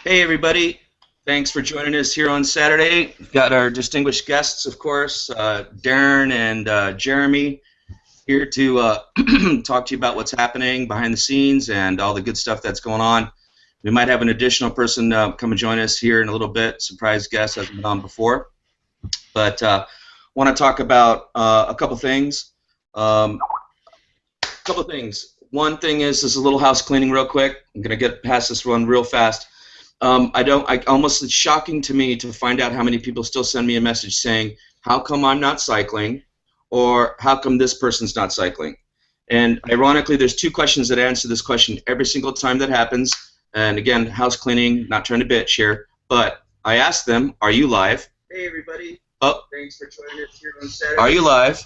Hey everybody, thanks for joining us here on Saturday. We've got our distinguished guests, of course, Darren and Jeremy, here to talk to you about what's happening behind the scenes and all the good stuff that's going on. We might have an additional person come and join us here in a little bit, surprise guest, hasn't been on before. But want to talk about a couple things. One thing is a little house cleaning real quick. I'm going to get past this one real fast. Almost it's shocking to me to find out how many people still send me a message saying, how come I'm not cycling, or how come this person's not cycling? And ironically, there's two questions that answer this question every single time that happens. And again, house cleaning, not trying to bitch here, but I ask them, are you live? Hey everybody. Oh, thanks for joining us here on Saturday. Are you live?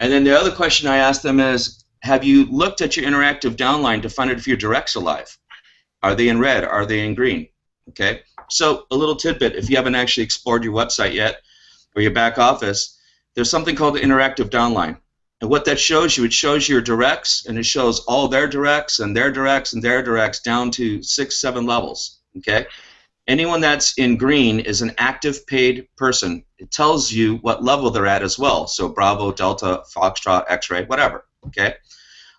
And then the other question I ask them is, have you looked at your interactive downline to find out if your directs are live? Are they in red? Are they in green? Okay, so a little tidbit, if you haven't actually explored your website yet or your back office, there's something called the interactive downline. And what that shows you, it shows your directs, and it shows all their directs and their directs and their directs down to 6, 7 levels. Okay, anyone that's in green is an active paid person. It tells you what level they're at as well. So Bravo, Delta, Foxtrot, X-ray, whatever. Okay,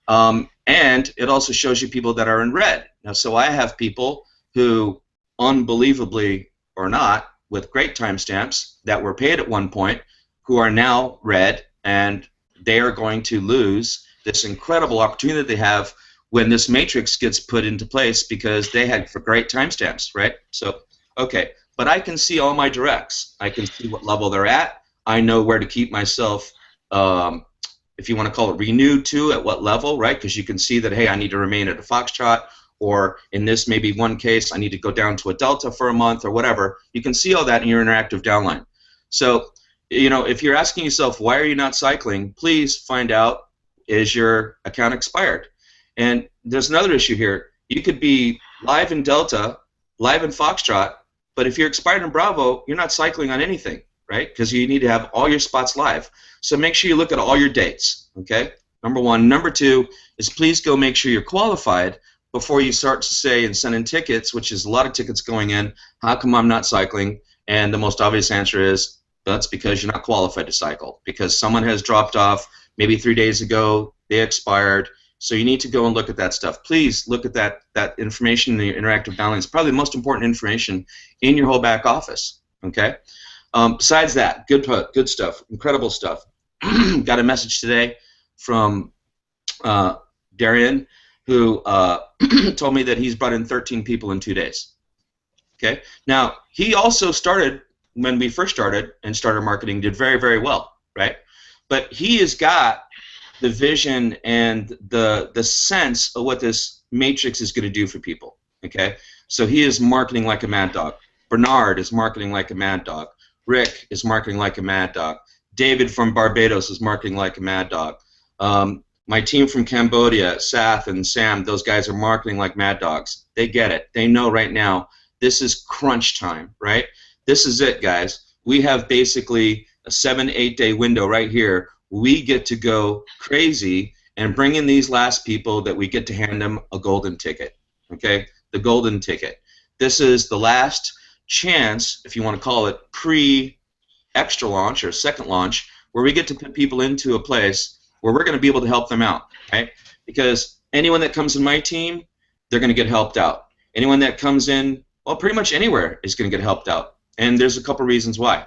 and it also shows you people that are in red. Now, so I have people who, unbelievably or not, with great timestamps that were paid at one point, who are now red, and they are going to lose this incredible opportunity that they have when this matrix gets put into place because they had for great timestamps, right? So, okay, but I can see all my directs. I can see what level they're at. I know where to keep myself, if you want to call it renewed to, at what level, right? Because you can see that, hey, I need to remain at a Foxtrot, or in this maybe one case, I need to go down to a Delta for a month or whatever. You can see all that in your interactive downline. So, you know, if you're asking yourself, why are you not cycling, please find out, is your account expired? And there's another issue here. You could be live in Delta, live in Foxtrot, but if you're expired in Bravo, you're not cycling on anything, right? Because you need to have all your spots live. So make sure you look at all your dates, okay? Number one. Number two is please go make sure you're qualified before you start to say and send in tickets, which is a lot of tickets going in, how come I'm not cycling? And the most obvious answer is, that's because you're not qualified to cycle, because someone has dropped off maybe 3 days ago, they expired, so you need to go and look at that stuff. Please look at that information in the interactive downline. It's probably the most important information in your whole back office, okay? Besides that, good stuff, incredible stuff. Got a message today from Darian, who told me that he's brought in 13 people in 2 days. Okay. Now, he also started, when we first started and started marketing, did very, very well, right? But he has got the vision and the sense of what this matrix is going to do for people, okay? So he is marketing like a mad dog. Bernard is marketing like a mad dog. Rick is marketing like a mad dog. David from Barbados is marketing like a mad dog. My team from Cambodia, Sath and Sam, those guys are marketing like mad dogs. They get it. They know right now this is crunch time, right? This is it, guys. We have basically a 7-8 day window right here. We get to go crazy and bring in these last people that we get to hand them a golden ticket, okay? The golden ticket. This is the last chance, if you want to call it pre-extra launch or second launch, where we get to put people into a place where we're going to be able to help them out, right? Because anyone that comes in my team, they're going to get helped out. Anyone that comes in, well, pretty much anywhere is going to get helped out. And there's a couple reasons why.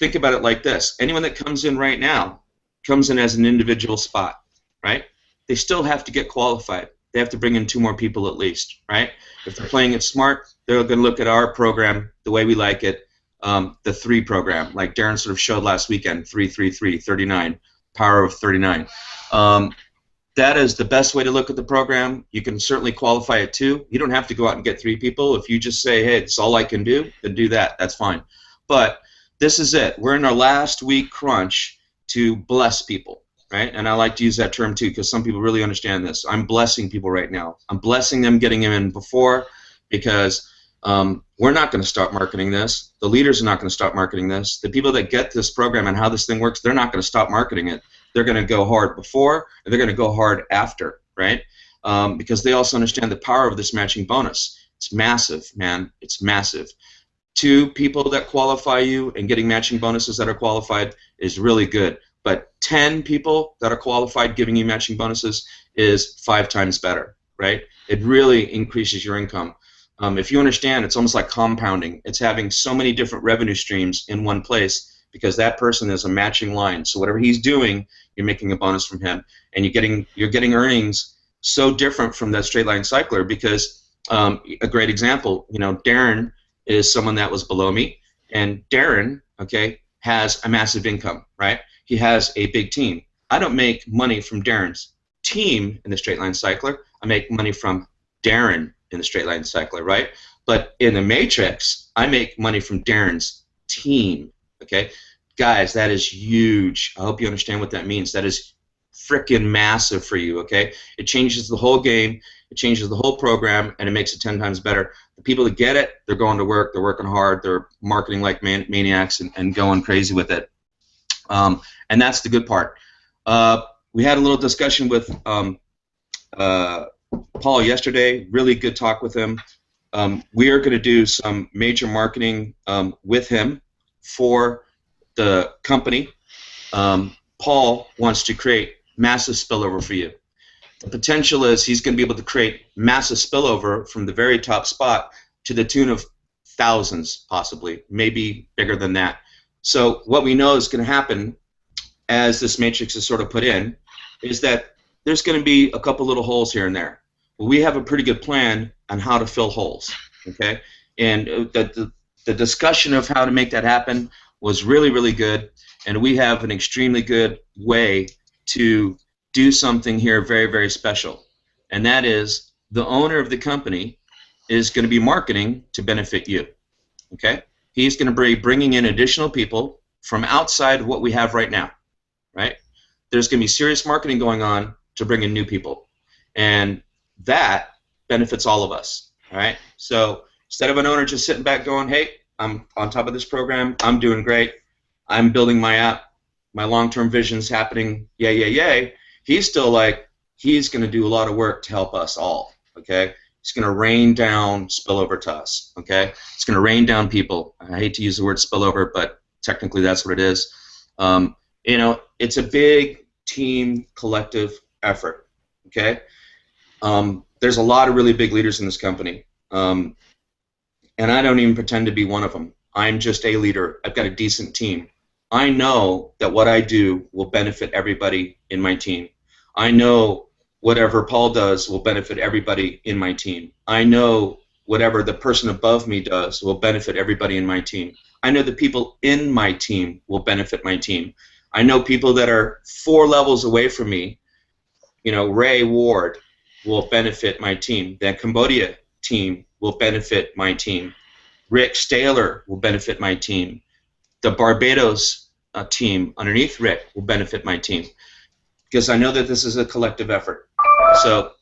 Think about it like this. Anyone that comes in right now comes in as an individual spot, right? They still have to get qualified. They have to bring in 2 more people at least, right? If they're playing it smart, they're going to look at our program the way we like it, the 3 program, like Darren sort of showed last weekend, 333, 39. Power of 39. That is the best way to look at the program. You can certainly qualify it too. You don't have to go out and get 3 people. If you just say, hey, it's all I can do, then do that. That's fine. But this is it. We're in our last week crunch to bless people, right? And I like to use that term too because some people really understand this. I'm blessing people right now. I'm blessing them getting them in before because we're not going to stop marketing this. The leaders are not going to stop marketing this. The people that get this program and how this thing works, they're not going to stop marketing it. They're going to go hard before, and they're going to go hard after, right? Because they also understand the power of this matching bonus. It's massive, man. It's massive. 2 people that qualify you and getting matching bonuses that are qualified is really good. But 10 people that are qualified giving you matching bonuses is 5 times better, right? It really increases your income. If you understand, it's almost like compounding. It's having so many different revenue streams in one place because that person is a matching line. So whatever he's doing, you're making a bonus from him, and you're getting earnings so different from that straight line cycler because a great example, Darren is someone that was below me, and Darren, okay, has a massive income, right? He has a big team. I don't make money from Darren's team in the straight line cycler. I make money from Darren in the straight line cycler, right? But in the matrix, I make money from Darren's team, okay? Guys, that is huge. I hope you understand what that means. That is freaking massive for you, okay? It changes the whole game, it changes the whole program, and it makes it 10 times better. The people that get it, they're going to work, they're working hard, they're marketing like maniacs and going crazy with it. And that's the good part. We had a little discussion with Paul yesterday, really good talk with him. We are going to do some major marketing with him for the company. Paul wants to create massive spillover for you. The potential is he's going to be able to create massive spillover from the very top spot to the tune of thousands, possibly, maybe bigger than that. So what we know is going to happen as this matrix is sort of put in is that there's going to be a couple little holes here and there. Well, we have a pretty good plan on how to fill holes, okay? And the discussion of how to make that happen was really, really good, and we have an extremely good way to do something here very, very special, and that is the owner of the company is going to be marketing to benefit you, okay? He's going to be bringing in additional people from outside what we have right now, right? There's going to be serious marketing going on to bring in new people, and that benefits all of us, all right? So instead of an owner just sitting back going, hey, I'm on top of this program, I'm doing great, I'm building my app, my long-term vision's happening, yay, yay, yay, he's still like, he's going to do a lot of work to help us all, okay? It's going to rain down spillover to us, okay? It's going to rain down people. I hate to use the word spillover, but technically that's what it is. It's a big team collective effort, okay? There's a lot of really big leaders in this company, and I don't even pretend to be one of them. I'm just a leader. I've got a decent team. I know that what I do will benefit everybody in my team. I know whatever Paul does will benefit everybody in my team. I know whatever the person above me does will benefit everybody in my team. I know the people in my team will benefit my team. I know people that are 4 levels away from me, Ray Ward will benefit my team. The Cambodia team will benefit my team. Rick Staler will benefit my team. The Barbados team underneath Rick will benefit my team, because I know that this is a collective effort. So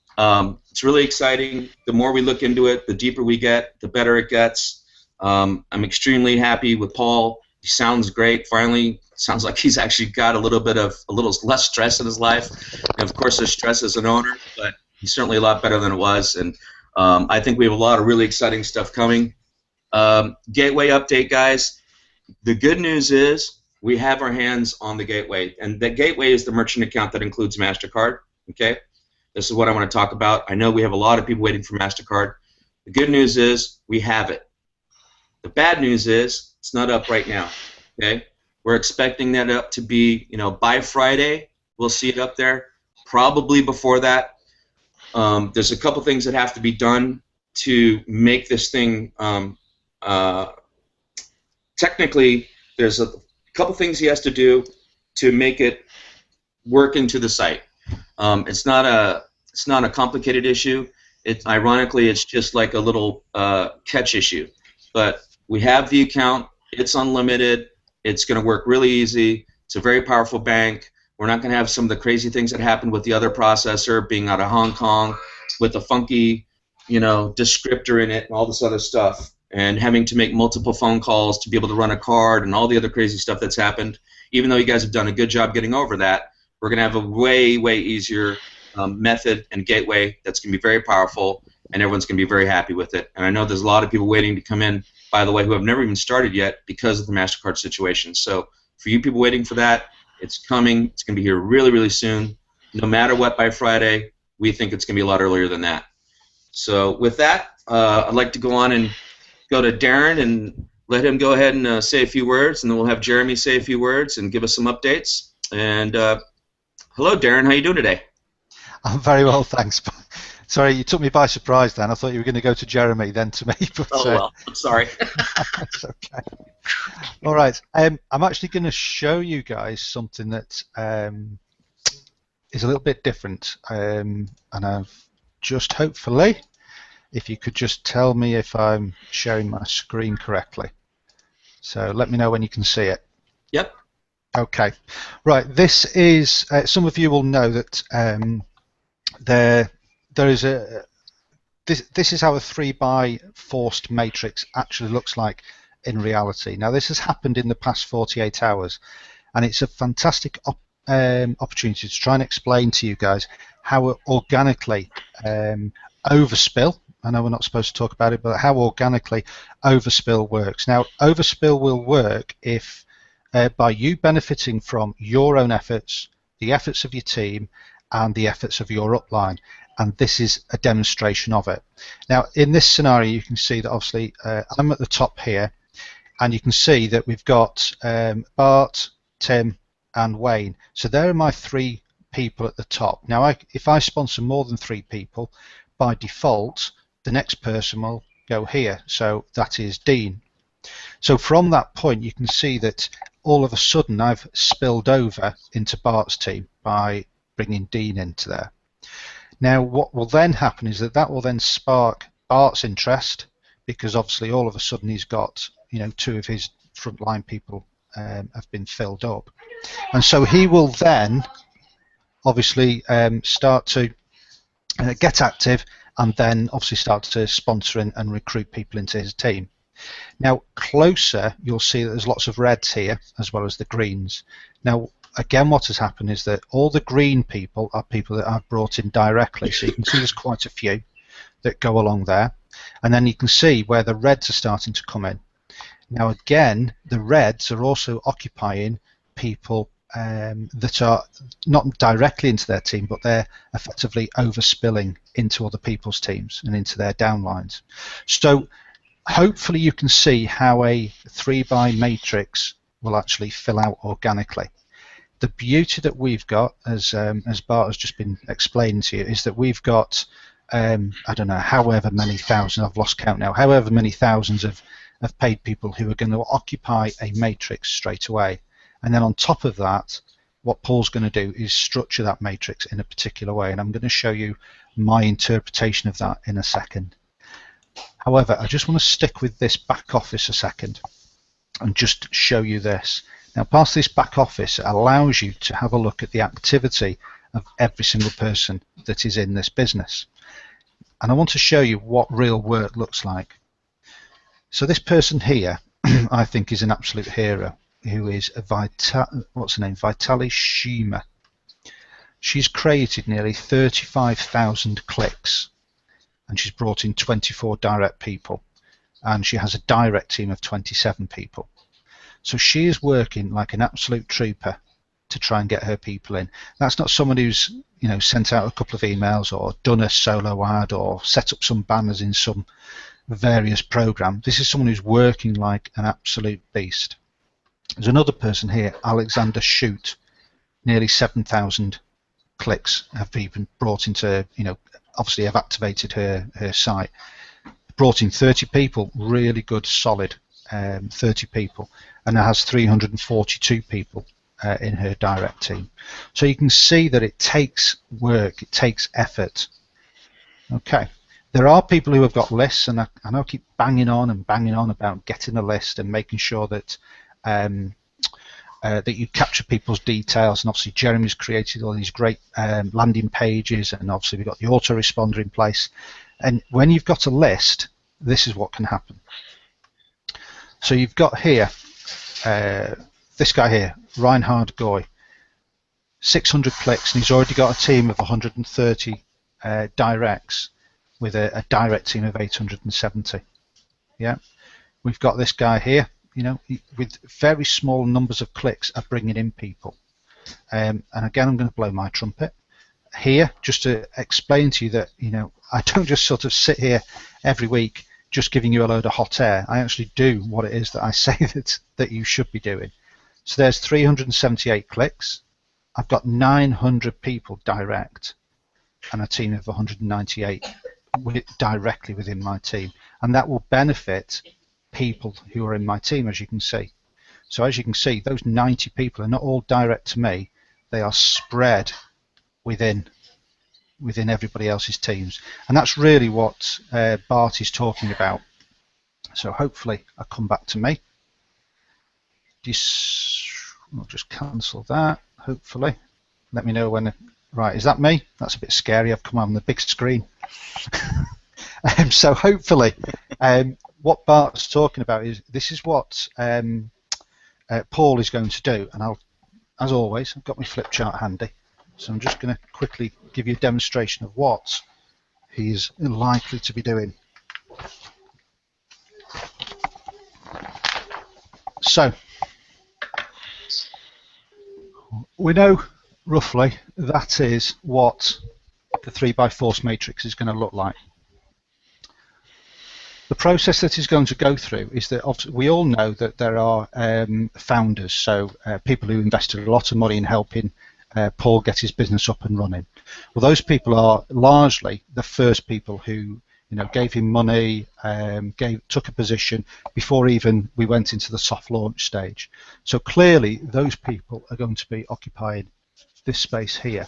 it's really exciting. The more we look into it, the deeper we get, the better it gets. I'm extremely happy with Paul. He sounds great. Finally, sounds like he's actually got a little less stress in his life. And of course, there's stress as an owner, but he's certainly a lot better than it was. And I think we have a lot of really exciting stuff coming. Gateway update, guys. The good news is we have our hands on the gateway, and the gateway is the merchant account that includes MasterCard. Okay, this is what I want to talk about. I know we have a lot of people waiting for MasterCard. The good news is we have it. The bad news is it's not up right now. Okay, we're expecting that up to be, by Friday. We'll see it up there. Probably before that. There's a couple things that have to be done to make this thing. Technically, there's a couple things he has to do to make it work into the site. It's not a complicated issue. Ironically, it's just like a little catch issue. But we have the account. It's unlimited. It's going to work really easy. It's a very powerful bank. We're not going to have some of the crazy things that happened with the other processor being out of Hong Kong with a funky, descriptor in it and all this other stuff, and having to make multiple phone calls to be able to run a card and all the other crazy stuff that's happened. Even though you guys have done a good job getting over that, we're going to have a way, way easier method and gateway that's going to be very powerful, and everyone's going to be very happy with it. And I know there's a lot of people waiting to come in, by the way, who have never even started yet because of the MasterCard situation. So for you people waiting for that, it's coming. It's going to be here really, really soon. No matter what, by Friday, we think it's going to be a lot earlier than that. So with that, I'd like to go on and go to Darren and let him go ahead and say a few words, and then we'll have Jeremy say a few words and give us some updates. And hello, Darren. How you doing today? I'm very well, thanks. Sorry, you took me by surprise then. I thought you were going to go to Jeremy, then to me. But, oh, well, I'm sorry. That's okay. All right. I'm actually going to show you guys something that is a little bit different. And I've just hopefully, if you could just tell me if I'm sharing my screen correctly. So let me know when you can see it. Yep. Okay. Right. This is, some of you will know that there is a, this is how a 3x forced matrix actually looks like in reality. Now this has happened in the past 48 hours, and it's a fantastic opportunity to try and explain to you guys how organically overspill, I know we're not supposed to talk about it, but how organically overspill works. Now overspill will work if by you benefiting from your own efforts, the efforts of your team, and the efforts of your upline. And this is a demonstration of it. Now in this scenario you can see that obviously I'm at the top here, and you can see that we've got Bart, Tim and Wayne. So there are my 3 people at the top. Now if I sponsor more than 3 people, by default the next person will go here, so that is Dean. So from that point you can see that all of a sudden I've spilled over into Bart's team by bringing Dean into there. Now what will then happen is that will then spark Bart's interest, because obviously all of a sudden he's got, you know, 2 of his frontline people have been filled up, and so he will then obviously start to get active, and then obviously start to sponsor and recruit people into his team. Now closer you'll see that there's lots of reds here as well as the greens. Now again what has happened is that all the green people are people that I've brought in directly, so you can see there's quite a few that go along there, and then you can see where the reds are starting to come in. Now again the reds are also occupying people that are not directly into their team, but they're effectively overspilling into other people's teams and into their downlines. So hopefully you can see how a 3x matrix will actually fill out organically. The beauty that we've got, as Bart has just been explaining to you, is that we've got I don't know, however many thousands, I've lost count now, however many thousands of paid people who are going to occupy a matrix straight away. And then on top of that, what Paul's going to do is structure that matrix in a particular way, and I'm going to show you my interpretation of that in a second. However, I just want to stick with this back office a second and just show you this. Now part of this back office allows you to have a look at the activity of every single person that is in this business, and I want to show you what real work looks like. So this person here I think is an absolute hero, who is what's her name, Vitaly Shima. She's created nearly 35,000 clicks, and she's brought in 24 direct people, and she has a direct team of 27 people. So she is working like an absolute trooper to try and get her people in. That's not someone who's, you know, sent out a couple of emails or done a solo ad or set up some banners in some various program. This is someone who's working like an absolute beast. There's another person here, Alexander Shoot. Nearly 7,000 clicks have been brought into, you know, obviously have activated her site. Brought in 30 people, really good, solid 30 people, and now has 342 people in her direct team. So you can see that it takes work, it takes effort. Okay. There are people who have got lists, and I know I keep banging on about getting a list and making sure that that you capture people's details, and obviously Jeremy's created all these great landing pages, and obviously we've got the autoresponder in place. And when you've got a list, this is what can happen. So you've got here this guy here, Reinhard Goy, 600 clicks, and he's already got a team of 130 directs, with a direct team of 870. Yeah, we've got this guy here, with very small numbers of clicks are bringing in people. And again, I'm going to blow my trumpet here just to explain to you that, I don't just sort of sit here every week just giving you a load of hot air. I actually do what it is that I say that you should be doing. So there's 378 clicks. I've got 900 people direct and a team of 198 directly within my team. And that will benefit people who are in my team, as you can see. So as you can see, those 90 people are not all direct to me. They are spread within everybody else's teams. And that's really what Bart is talking about. So hopefully I'll come back to me. I'll just cancel that, hopefully. Let me know when. Right, is that me? That's a bit scary. I've come on the big screen. So hopefully what Bart's talking about is this is what Paul is going to do. And I'll, as always, I've got my flip chart handy. So I'm just going to quickly give you a demonstration of what he's likely to be doing. So we know roughly that is what the 3x4 matrix is going to look like. The process that he's going to go through is that we all know that there are founders, so people who invested a lot of money in helping Paul get his business up and running. Well, those people are largely the first people who gave him money, took a position before even we went into the soft launch stage. So clearly those people are going to be occupying this space here.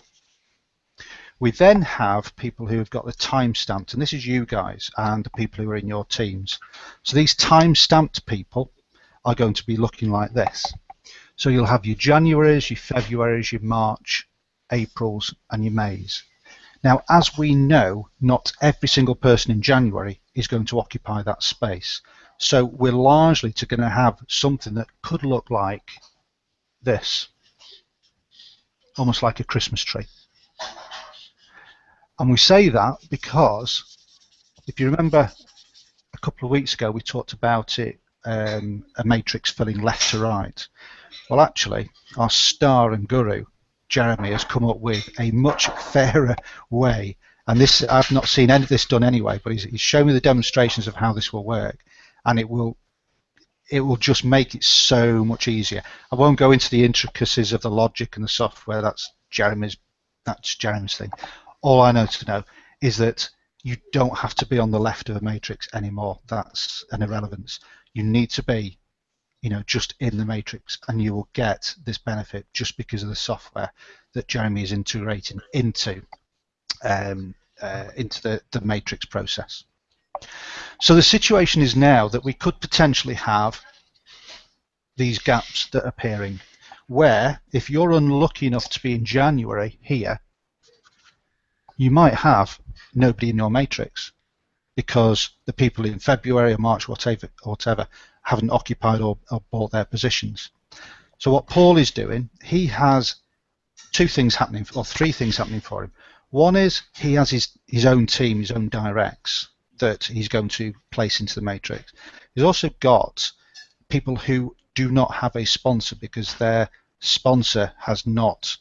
We then have people who have got the time stamped, and this is you guys and the people who are in your teams. So these time stamped people are going to be looking like this. So you'll have your Januaries, your Februaries, your March, Aprils and your Mays. Now, as we know, not every single person in January is going to occupy that space. So we're largely going to have something that could look like this, almost like a Christmas tree. And we say that because, if you remember a couple of weeks ago, we talked about it, a matrix filling left to right. Well, actually, our star and guru, Jeremy, has come up with a much fairer way. And this, I've not seen any of this done anyway, but he's shown me the demonstrations of how this will work. And it will just make it so much easier. I won't go into the intricacies of the logic and the software. That's Jeremy's thing. All I know to know is that you don't have to be on the left of a matrix anymore. That's an irrelevance. You need to be, just in the matrix, and you will get this benefit just because of the software that Jeremy is integrating into the matrix process. So the situation is now that we could potentially have these gaps that are appearing, where if you're unlucky enough to be in January here, you might have nobody in your matrix because the people in February or March, whatever, haven't occupied or bought their positions. So what Paul is doing, he has two things happening, or three things happening for him. One is he has his own team, his own directs that he's going to place into the matrix. He's also got people who do not have a sponsor because their sponsor has not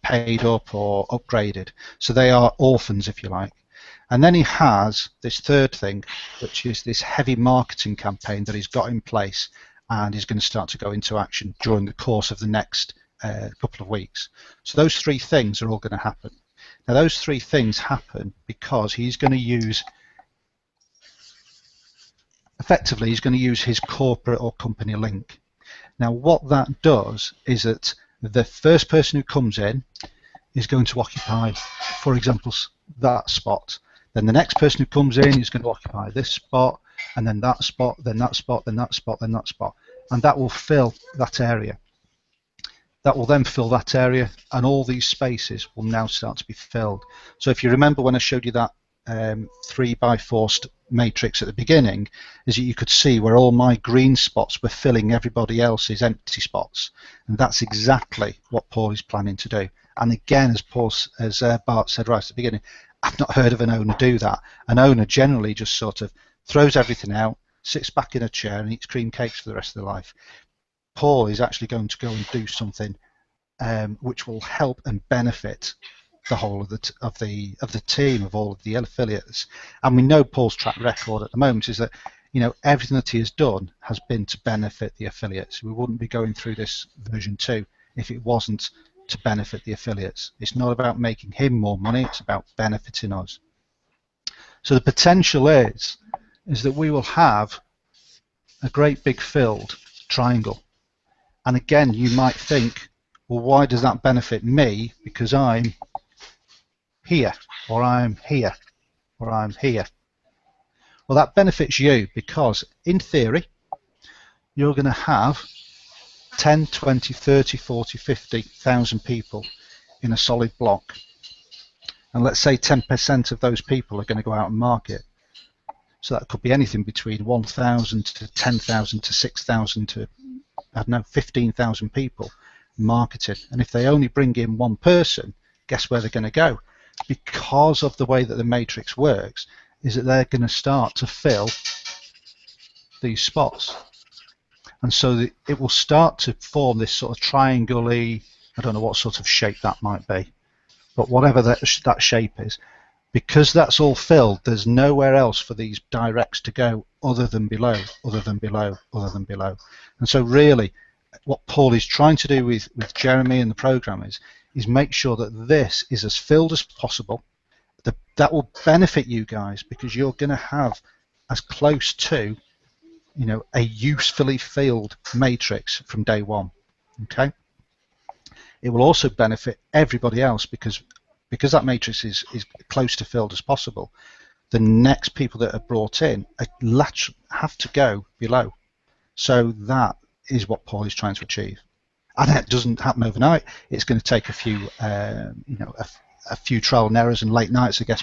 paid up or upgraded. So they are orphans, if you like. And then he has this third thing, which is this heavy marketing campaign that he's got in place and is going to start to go into action during the course of the next couple of weeks. So those three things are all going to happen. Now those three things happen because he's going to use, effectively, he's going to use his corporate or company link. Now what that does is that the first person who comes in is going to occupy, for example, that spot. Then the next person who comes in is going to occupy this spot, and then that spot, then that spot, then that spot, then that spot. And that will fill that area. That will then fill that area, and all these spaces will now start to be filled. So if you remember when I showed you that 3x4 matrix at the beginning, is that you could see where all my green spots were filling everybody else's empty spots. And that's exactly what Paul is planning to do. And again, as Bart said right at the beginning, I've not heard of an owner do that. An owner generally just sort of throws everything out, sits back in a chair and eats cream cakes for the rest of their life. Paul is actually going to go and do something which will help and benefit the whole of the team, of all of the affiliates. And we know Paul's track record at the moment is that, you know, everything that he has done has been to benefit the affiliates. We wouldn't be going through this version 2 if it wasn't to benefit the affiliates. It's not about making him more money, it's about benefiting us. So the potential is that we will have a great big filled triangle. And again, you might think, well, why does that benefit me? Because I'm here, or I'm here, or I'm here. Well, that benefits you because, in theory, you're going to have 10, 20, 30, 40, 50,000 people in a solid block. And let's say 10% of those people are going to go out and market. So that could be anything between 1,000 to 10,000 to 6,000 to, I don't know, 15,000 people marketing. And if they only bring in one person, guess where they're going to go? Because of the way that the matrix works, is that they're going to start to fill these spots. And so it will start to form this sort of triangle-y, I don't know what sort of shape that might be, but whatever that shape is, because that's all filled, there's nowhere else for these directs to go other than below, other than below, other than below. And so really, what Paul is trying to do with Jeremy and the program is make sure that this is as filled as possible. That will benefit you guys because you're going to have as close to, you know, a usefully filled matrix from day one. Okay. It will also benefit everybody else because that matrix is close to filled as possible. The next people that are brought in have to go below. So that is what Paul is trying to achieve. And that doesn't happen overnight. It's going to take a few, a few trial and errors and late nights, I guess,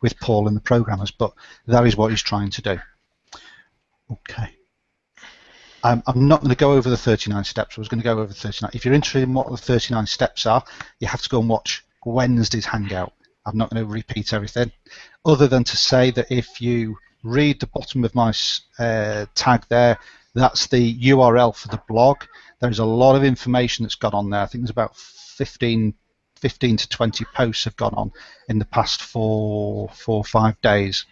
with Paul and the programmers. But that is what he's trying to do. Okay. I'm not going to go over the 39 steps. I was going to go over the 39. If you're interested in what the 39 steps are, you have to go and watch Wednesday's Hangout. I'm not going to repeat everything, other than to say that if you read the bottom of my tag there, that's the URL for the blog. There's a lot of information that's gone on there. I think there's about 15 to 20 posts have gone on in the past 4 or 5 days.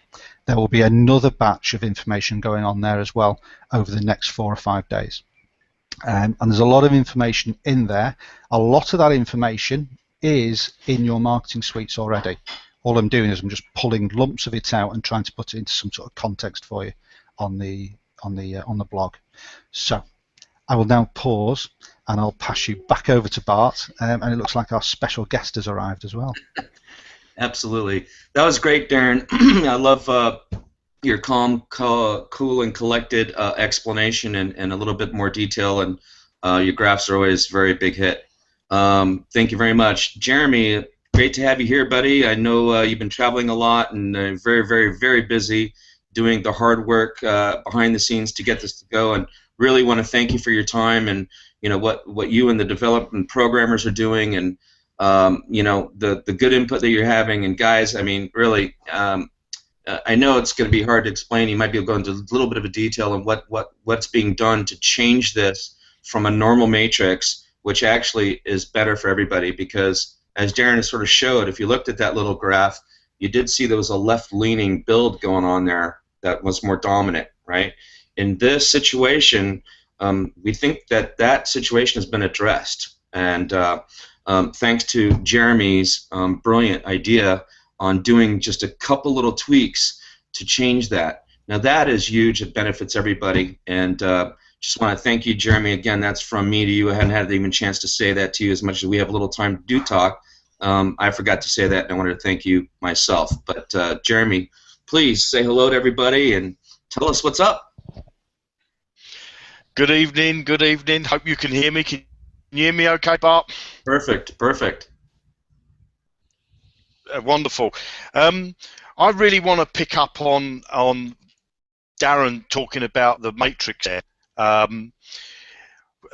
There will be another batch of information going on there as well over the next 4 or 5 days. And there's a lot of information in there. A lot of that information is in your marketing suites already. All I'm doing is I'm just pulling lumps of it out and trying to put it into some sort of context for you on the blog. So I will now pause and I'll pass you back over to Bart, and it looks like our special guest has arrived as well. Absolutely. That was great, Darren. I love your calm, cool, and collected explanation and a little bit more detail, and your graphs are always a very big hit. Thank you very much. Jeremy, great to have you here, buddy. I know you've been traveling a lot and very, very, very busy doing the hard work behind the scenes to get this to go, and really want to thank you for your time and what you and the development programmers are doing, and the good input that you're having. And guys, I mean, really, I know it's going to be hard to explain. You might be able to go into a little bit of a detail on what's being done to change this from a normal matrix, which actually is better for everybody, because as Darren has sort of showed, if you looked at that little graph, you did see there was a left-leaning build going on there that was more dominant, right? In this situation, we think that situation has been addressed, and thanks to Jeremy's brilliant idea on doing just a couple little tweaks to change that. Now that is huge. It benefits everybody, and just want to thank you, Jeremy. Again, that's from me to you. I hadn't had even a chance to say that to you, as much as we have a little time to do talk. I forgot to say that, and I wanted to thank you myself. But Jeremy, please say hello to everybody and tell us what's up. Good evening, good evening. Hope you can hear me. Can you hear me okay, Bart? Perfect, perfect. Wonderful. I really want to pick up on Darren talking about the matrix there.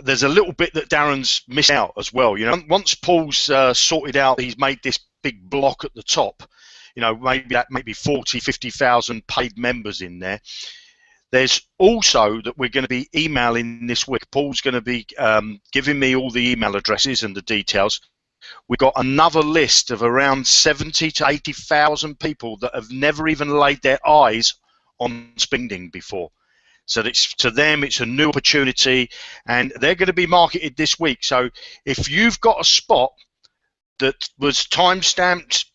There's a little bit that Darren's missed out as well. Once Paul's sorted out, he's made this big block at the top. you know, maybe 40, 50,000 paid members in there. There's also that we're going to be emailing this week. Paul's going to be giving me all the email addresses and the details. We've got another list of around 70 to 80,000 people that have never even laid their eyes on Spinding before. So it's, to them, it's a new opportunity, and they're going to be marketed this week. So if you've got a spot that was time-stamped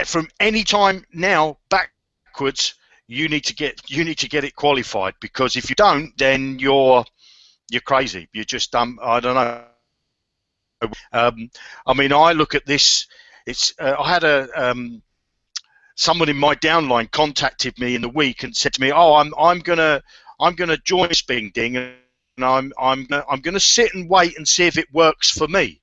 from any time now backwards, you need to get it qualified, because if you don't, then you're crazy. You're just I don't know. I mean, I look at this. It's I had someone in my downline contacted me in the week and said to me, "Oh, I'm gonna join Spinding, and I'm gonna sit and wait and see if it works for me."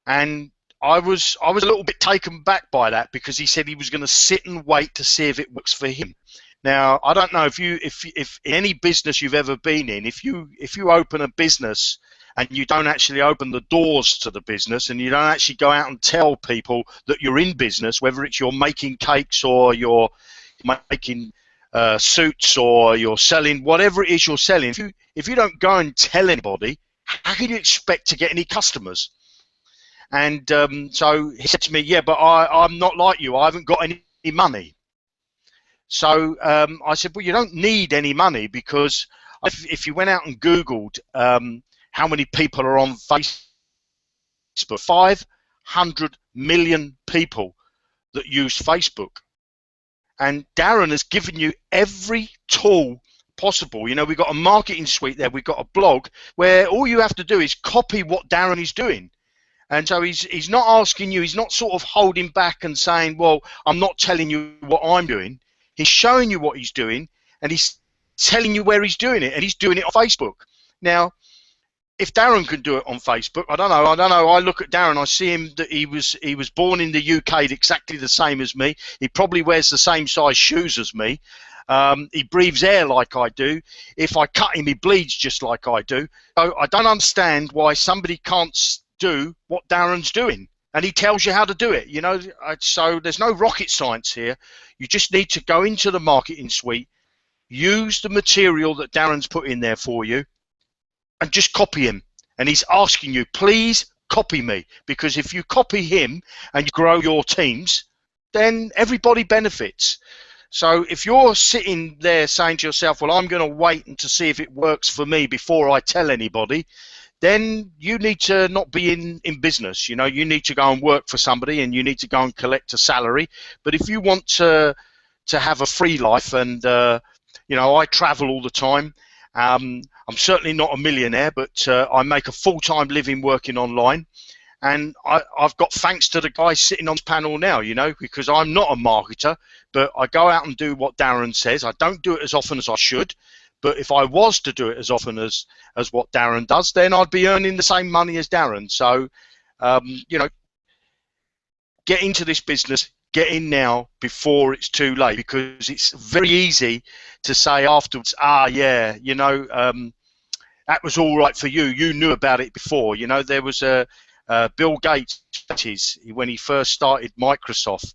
And I was a little bit taken back by that, because he said he was going to sit and wait to see if it works for him. Now, I don't know if in any business you've ever been in, if you open a business and you don't actually open the doors to the business, and you don't actually go out and tell people that you're in business, whether it's you're making cakes or you're making suits or you're selling whatever it is you're selling, if you don't go and tell anybody, how can you expect to get any customers? And so he said to me, "Yeah, but I'm not like you. I haven't got any money." So I said, "Well, you don't need any money, because if you went out and Googled how many people are on Facebook, 500 million people that use Facebook. And Darren has given you every tool possible. You know, we've got a marketing suite there, we've got a blog where all you have to do is copy what Darren is doing. And so he's not asking you, he's not sort of holding back and saying, well, I'm not telling you what I'm doing. He's showing you what he's doing, and he's telling you where he's doing it, and he's doing it on Facebook. Now, if Darren can do it on Facebook, I don't know. I look at Darren, I see him that he was born in the UK exactly the same as me. He probably wears the same size shoes as me. He breathes air like I do. If I cut him, he bleeds just like I do. So I don't understand why somebody can't do what Darren's doing, and he tells you how to do it. You know, so there's no rocket science here. You just need to go into the marketing suite, use the material that Darren's put in there for you, and just copy him. And he's asking you, please copy me, because if you copy him and you grow your teams, then everybody benefits. So if you're sitting there saying to yourself, well, I'm going to wait and to see if it works for me before I tell anybody, then you need to not be in business. You know, you need to go and work for somebody, and you need to go and collect a salary. But if you want to have a free life, and you know, I travel all the time. I'm certainly not a millionaire, but I make a full-time living working online, and I've got thanks to the guy sitting on this panel now, you know, because I'm not a marketer, but I go out and do what Darren says. I don't do it as often as I should, but if I was to do it as often as what Darren does, then I'd be earning the same money as Darren. So, you know, get into this business. Get in now before it's too late, because it's very easy to say afterwards, yeah, you know, that was all right for you. You knew about it before. You know, there was Bill Gates, when he first started Microsoft,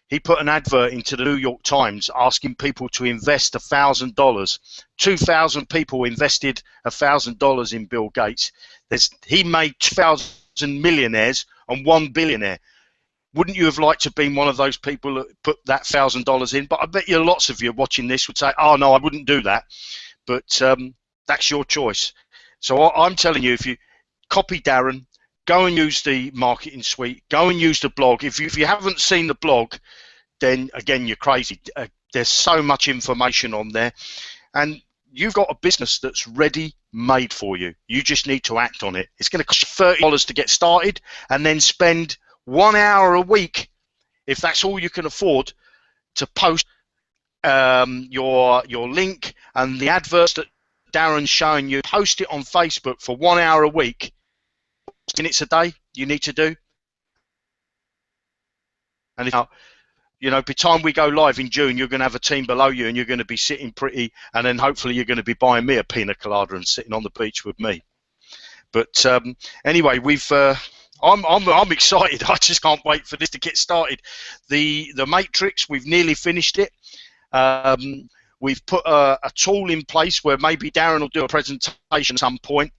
he put an advert into the New York Times asking people to invest $1,000. 2,000 people invested $1,000 in Bill Gates. He made 2,000 millionaires and 1 billionaire. Wouldn't you have liked to have been one of those people that put that $1,000 in? But I bet you lots of you watching this would say, oh, no, I wouldn't do that. But that's your choice. So I'm telling you, if you copy Darren, go and use the marketing suite, go and use the blog. If you haven't seen the blog, then, again, you're crazy. There's so much information on there. And you've got a business that's ready-made for you. You just need to act on it. It's going to cost you $30 to get started, and then spend 1 hour a week, if that's all you can afford, to post your link and the adverts that Darren's showing you. Post it on Facebook for 1 hour a week. Minutes a day you need to do. And if, you know, by the time we go live in June, you're going to have a team below you, and you're going to be sitting pretty, and then hopefully you're going to be buying me a pina colada and sitting on the beach with me. But anyway, I'm excited. I just can't wait for this to get started. The matrix, we've nearly finished it. We've put a tool in place where maybe Darren will do a presentation at some point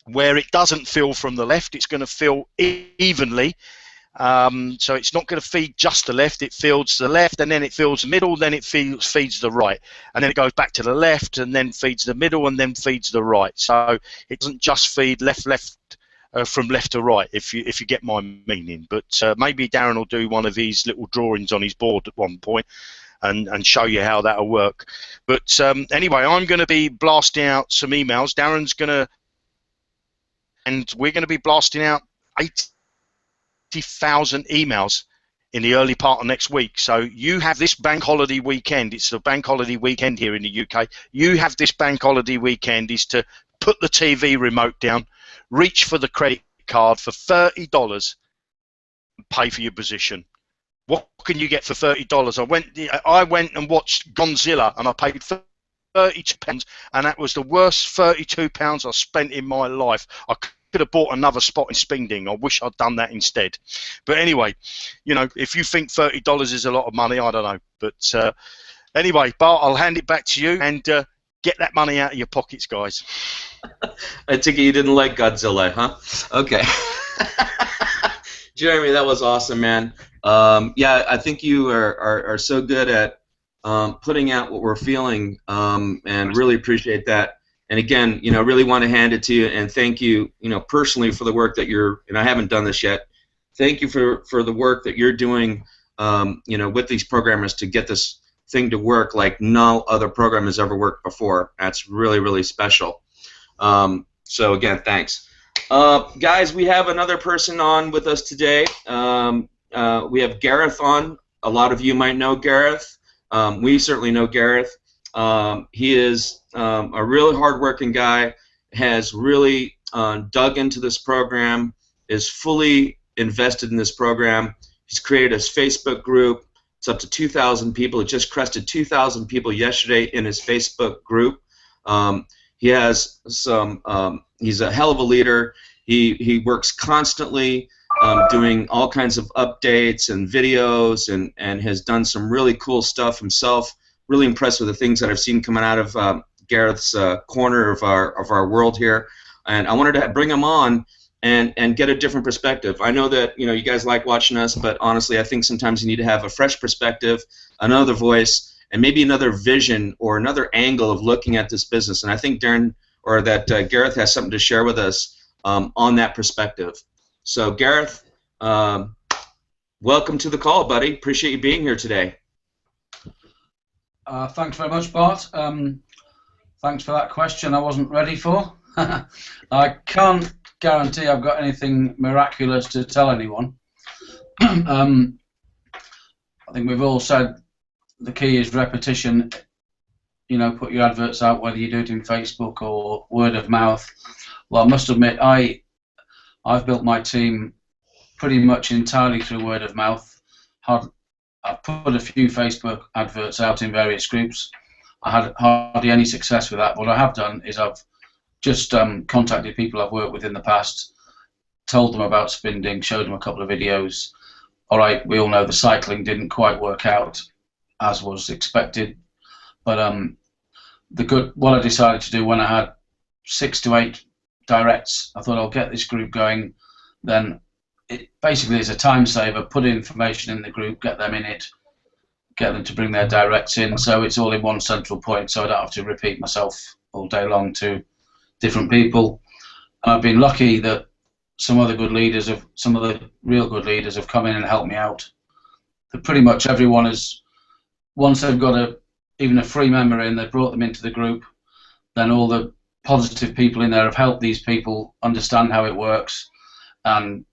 where it doesn't fill from the left. It's going to fill evenly. So it's not going to feed just the left. It feeds the left, and then it feeds the middle, then it feeds the right, and then it goes back to the left, and then feeds the middle, and then feeds the right. So it doesn't just feed left from left to right, if you get my meaning. But maybe Darren will do one of these little drawings on his board at one point and show you how that'll work. But anyway, I'm going to be blasting out some emails. Darren's going to, and we're going to be blasting out 80,000 emails in the early part of next week. So you have this bank holiday weekend. It's a bank holiday weekend here in the UK. You have this bank holiday weekend is to put the TV remote down, reach for the credit card for $30 and pay for your position. What can you get for $30? I went and watched Godzilla, and I paid £32, and that was the worst £32 I spent in my life. I could have bought another spot in Spinding. I wish I'd done that instead. But anyway, you know, if you think $30 is a lot of money, I don't know. But anyway, Bart, I'll hand it back to you, and get that money out of your pockets, guys. I take it you didn't like Godzilla, huh? Okay. Jeremy, that was awesome, man. Yeah, I think you are so good at putting out what we're feeling, and really appreciate that. And again, you know, really want to hand it to you and thank you, you know, personally for the work that you're, and I haven't done this yet. Thank you for the work that you're doing, you know, with these programmers to get this thing to work like no other program has ever worked before. That's really, really special. So again, thanks. Guys, we have another person on with us today. We have Gareth on. A lot of you might know Gareth. We certainly know Gareth. He is a really hard-working guy, has really dug into this program, is fully invested in this program. He's created his Facebook group. It's up to 2,000 people. It just crested 2,000 people yesterday in his Facebook group. He has some. He's a hell of a leader. He works constantly, doing all kinds of updates and videos, and has done some really cool stuff himself. Really impressed with the things that I've seen coming out of Gareth's corner of our world here, and I wanted to bring him on and get a different perspective. I know that, you know, you guys like watching us, but honestly, I think sometimes you need to have a fresh perspective, another voice, and maybe another vision or another angle of looking at this business. And I think Darren or that Gareth has something to share with us on that perspective. So Gareth, welcome to the call, buddy. Appreciate you being here today. Thanks very much, Bart. Thanks for that question I wasn't ready for. I can't guarantee I've got anything miraculous to tell anyone. I think we've all said the key is repetition. You know, put your adverts out, whether you do it in Facebook or word of mouth. Well, I must admit, I've built my team pretty much entirely through word of mouth. I've put a few Facebook adverts out in various groups. I had hardly any success with that. What I have done is I've just contacted people I've worked with in the past, told them about Spinding, showed them a couple of videos. All right, we all know the cycling didn't quite work out as was expected, but what I decided to do when I had 6 to 8 directs, I thought I'll get this group going. Then it basically is a time saver. Put information in the group, get them in it, get them to bring their directs in, so it's all in one central point, so I don't have to repeat myself all day long to different people. And I've been lucky that some of the real good leaders have come in and helped me out. That pretty much everyone is, once they've got even a free member in, they've brought them into the group, then all the positive people in there have helped these people understand how it works and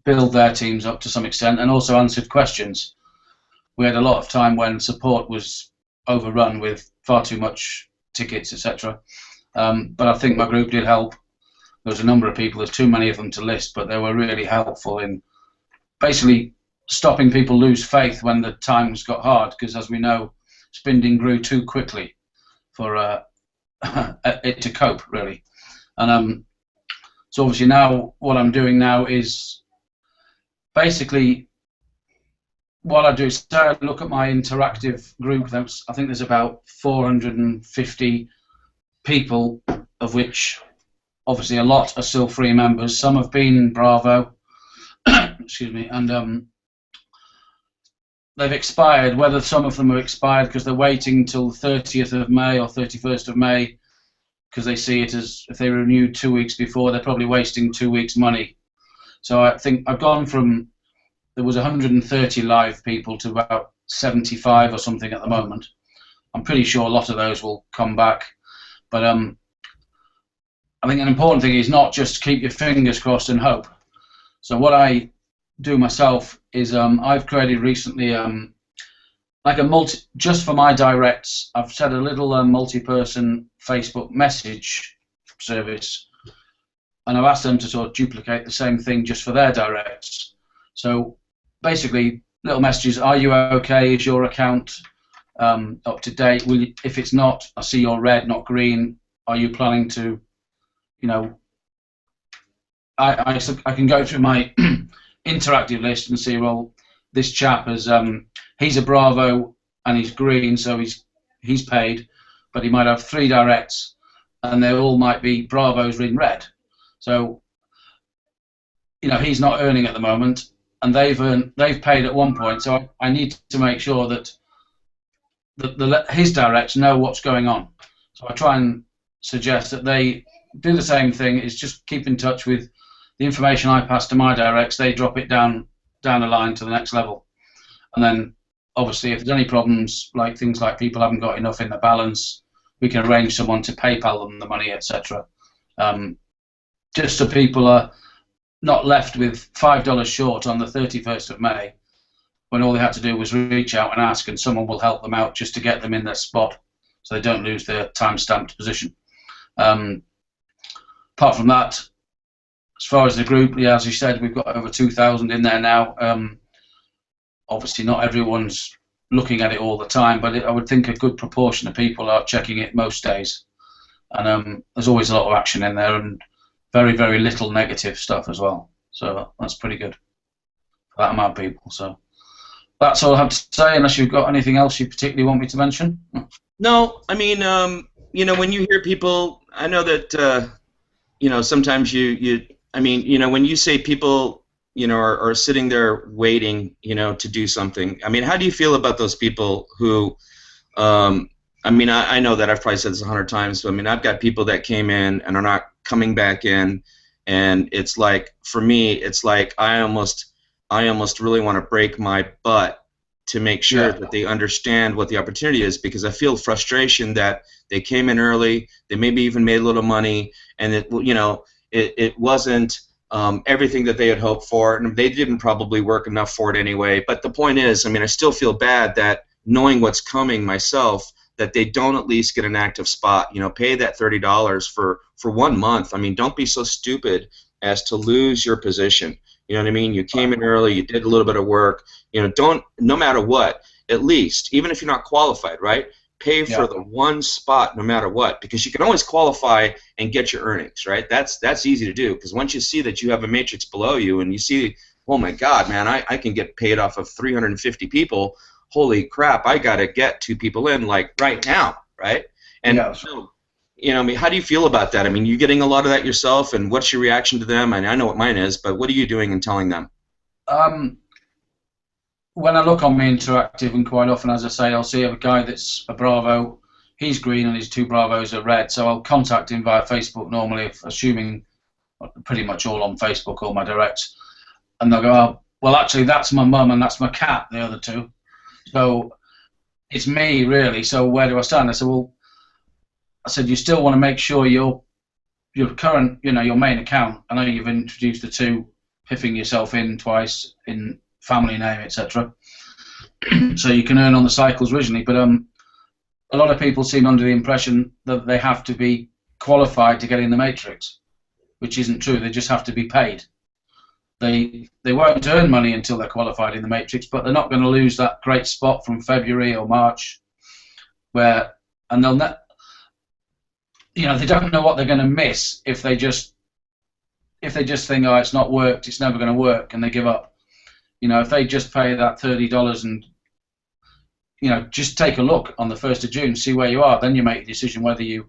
build their teams up to some extent, and also answered questions. We had a lot of time when support was overrun with far too much tickets, etc. But I think my group did help. There was a number of people, there's too many of them to list, but they were really helpful in basically stopping people lose faith when the times got hard, because as we know, Spinding grew too quickly for it to cope, really. And So obviously now what I'm doing now is basically what I do is I look at my interactive group. I think there's about 450 people, of which obviously a lot are still free members. Some have been Bravo, excuse me, and they've expired. Whether some of them have expired because they're waiting till the 30th of May or 31st of May because they see it as if they renewed 2 weeks before, they're probably wasting 2 weeks' money. So I think I've gone from, there was 130 live people to about 75 or something at the moment. I'm pretty sure a lot of those will come back. But I think an important thing is not just keep your fingers crossed and hope. So what I do myself is I've created recently like a just for my directs, I've set a little multi-person Facebook message service, and I've asked them to sort of duplicate the same thing just for their directs. So basically, little messages: are you okay? Is your account up to date? If it's not, I see you're red, not green. Are you planning to, you know, I can go through my interactive list and see, well, this chap has he's a Bravo and he's green, so he's paid, but he might have 3 directs and they all might be Bravos in red. So, you know, he's not earning at the moment, and they've paid at one point. So I need to make sure that his directs know what's going on. So I try and suggest that they do the same thing. Is just keep in touch with the information I pass to my directs. They drop it down the line to the next level, and then obviously if there's any problems, like things like people haven't got enough in the balance, we can arrange someone to PayPal them the money, etc. Just so people are not left with $5 short on the 31st of May, when all they had to do was reach out and ask, and someone will help them out just to get them in their spot, so they don't lose their time-stamped position. Apart from that, as far as the group, yeah, as you said, we've got over 2,000 in there now. Obviously, not everyone's looking at it all the time, but I would think a good proportion of people are checking it most days. And there's always a lot of action in there, and very, very little negative stuff as well. So that's pretty good for that amount of people. So that's all I have to say, unless you've got anything else you particularly want me to mention. No, I mean, you know, when you hear people, I know that, you know, sometimes I mean, you know, when you say people, you know, are sitting there waiting, you know, to do something, I mean, how do you feel about those people who, I mean, I know that I've probably said this 100 times, but I mean, I've got people that came in and are not coming back in, and it's like, for me, it's like I almost really want to break my butt to make sure that they understand what the opportunity is, because I feel frustration that they came in early, they maybe even made a little money, and it, you know, it wasn't everything that they had hoped for, and they didn't probably work enough for it anyway. But the point is, I mean, I still feel bad that knowing what's coming myself, that they don't at least get an active spot. You know, pay that $30 for 1 month. I mean, don't be so stupid as to lose your position. You know what I mean? You came in early, you did a little bit of work. You know, don't, no matter what, at least, even if you're not qualified, right? Pay for the one spot no matter what, because you can always qualify and get your earnings, right? That's easy to do, because once you see that you have a matrix below you and you see, oh my God, man, I can get paid off of 350 people. Holy crap, I got to get 2 people in, like, right now, right? And so, you know, I mean, how do you feel about that? I mean, you getting a lot of that yourself, and what's your reaction to them? And I know what mine is, but what are you doing and telling them? When I look on my interactive, and quite often, as I say, I'll see a guy that's a Bravo, he's green and his 2 Bravos are red, so I'll contact him via Facebook normally, assuming pretty much all on Facebook, all my directs, and they'll go, oh, well, actually, that's my mum and that's my cat, the other 2. So it's me, really, so where do I stand? I said, well, you still want to make sure your current, you know, your main account, I know you've introduced the 2, piffing yourself in twice in family name, etc. So you can earn on the cycles originally, but a lot of people seem under the impression that they have to be qualified to get in the matrix, which isn't true. They just have to be paid. They won't earn money until they're qualified in the matrix, but they're not going to lose that great spot from February or March, where, and they'll, you know, they don't know what they're going to miss if they just if they just think, oh, it's not worked, it's never going to work, and they give up. You know, if they just pay that $30 and, you know, just take a look on the 1st of June, see where you are, then you make a decision whether you